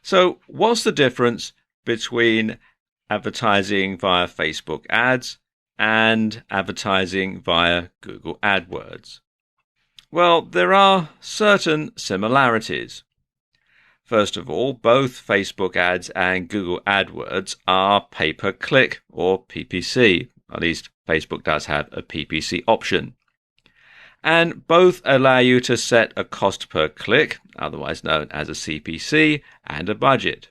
So what's the difference between advertising via Facebook ads and advertising via Google AdWords? Well, there are certain similarities. First of all, both Facebook ads and Google AdWords are pay-per-click or PPC. At least Facebook does have a PPC option. And both allow you to set a cost per click, otherwise known as a CPC, and a budget.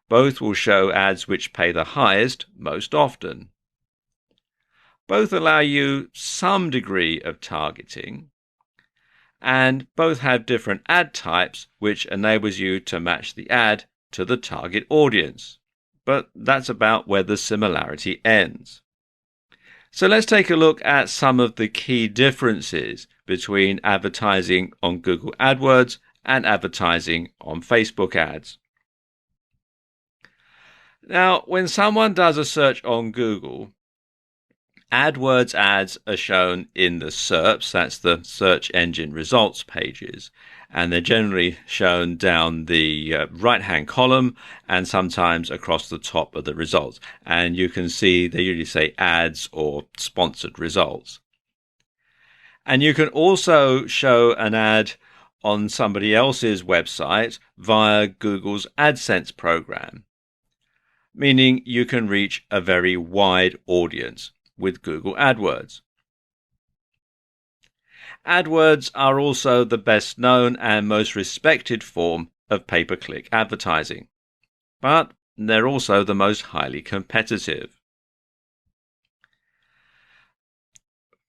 Both will show ads which pay the highest most often. Both allow you some degree of targeting, and both have different ad types which enables you to match the ad to the target audience. But that's about where the similarity ends. So let's take a look at some of the key differences between advertising on Google AdWords and advertising on Facebook ads. Now, when someone does a search on Google, AdWords ads are shown in the SERPs, that's the search engine results pages, and they're generally shown down the right-hand column and sometimes across the top of the results. And you can see they usually say ads or sponsored results. And you can also show an ad on somebody else's website via Google's AdSense program, meaning you can reach a very wide audience with Google AdWords. AdWords are also the best known and most respected form of pay-per-click advertising, but they're also the most highly competitive.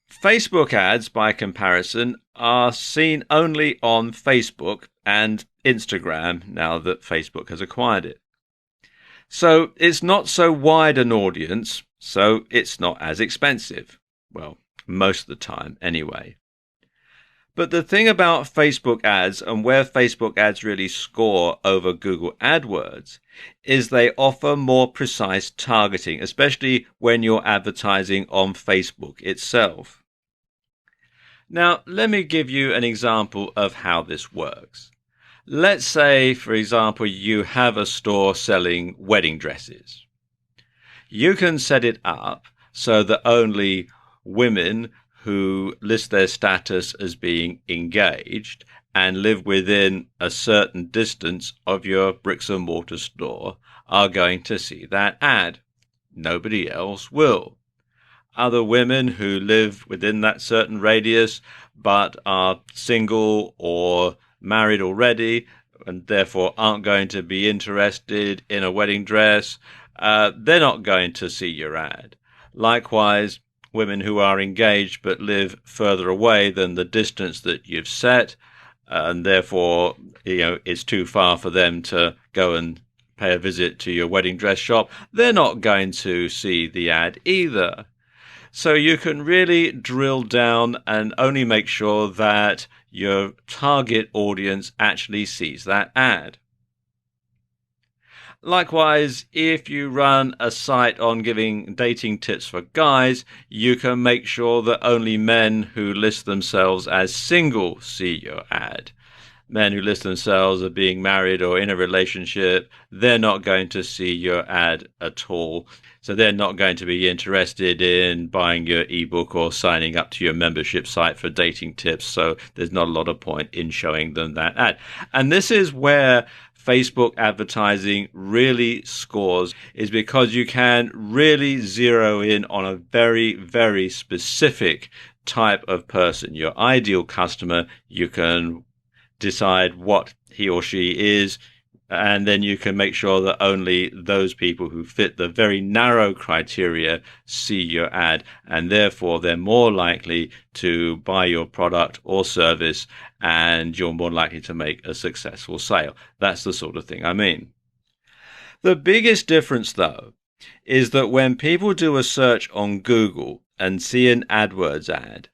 Facebook ads, by comparison, are seen only on Facebook and Instagram now that Facebook has acquired it. So it's not so wide an audience, so it's not as expensive. Well, most of the time anyway. But the thing about Facebook ads and where Facebook ads really score over Google AdWords is they offer more precise targeting, especially when you're advertising on Facebook itself. Now, let me give you an example of how this works. Let's say, for example, you have a store selling wedding dresses. You can set it up so that only women who list their status as being engaged and live within a certain distance of your bricks and mortar store are going to see that ad. Nobody else will. Other women who live within that certain radius but are single or married already and therefore aren't going to be interested in a wedding dress, they're not going to see your ad. Likewise, women who are engaged but live further away than the distance that you've set, and therefore it's too far for them to go and pay a visit to your wedding dress shop, they're not going to see the ad either. So you can really drill down and only make sure that your target audience actually sees that ad. Likewise, if you run a site on giving dating tips for guys, you can make sure that only men who list themselves as single see your ad. Men who list themselves as being married or in a relationship, they're not going to see your ad at all. So they're not going to be interested in buying your ebook or signing up to your membership site for dating tips. So there's not a lot of point in showing them that ad. And this is where Facebook advertising really scores, is because you can really zero in on a very, very specific type of person. Your ideal customer, you can decide what he or she is, and then you can make sure that only those people who fit the very narrow criteria see your ad, and therefore they're more likely to buy your product or service, and you're more likely to make a successful sale. That's the sort of thing I mean. The biggest difference, though, is that when people do a search on Google and see an AdWords ad,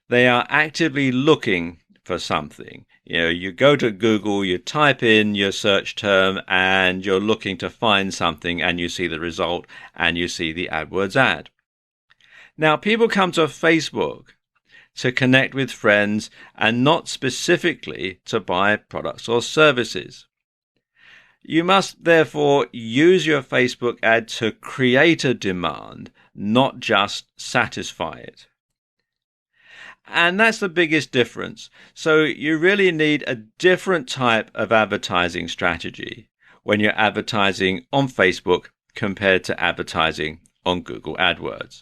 they are actively looking for something. You go to Google, you type in your search term, and you're looking to find something, and you see the result, and you see the AdWords ad. Now, people come to Facebook to connect with friends and not specifically to buy products or services. You must therefore use your Facebook ad to create a demand, not just satisfy it. And that's the biggest difference. So you really need a different type of advertising strategy when you're advertising on Facebook compared to advertising on Google AdWords.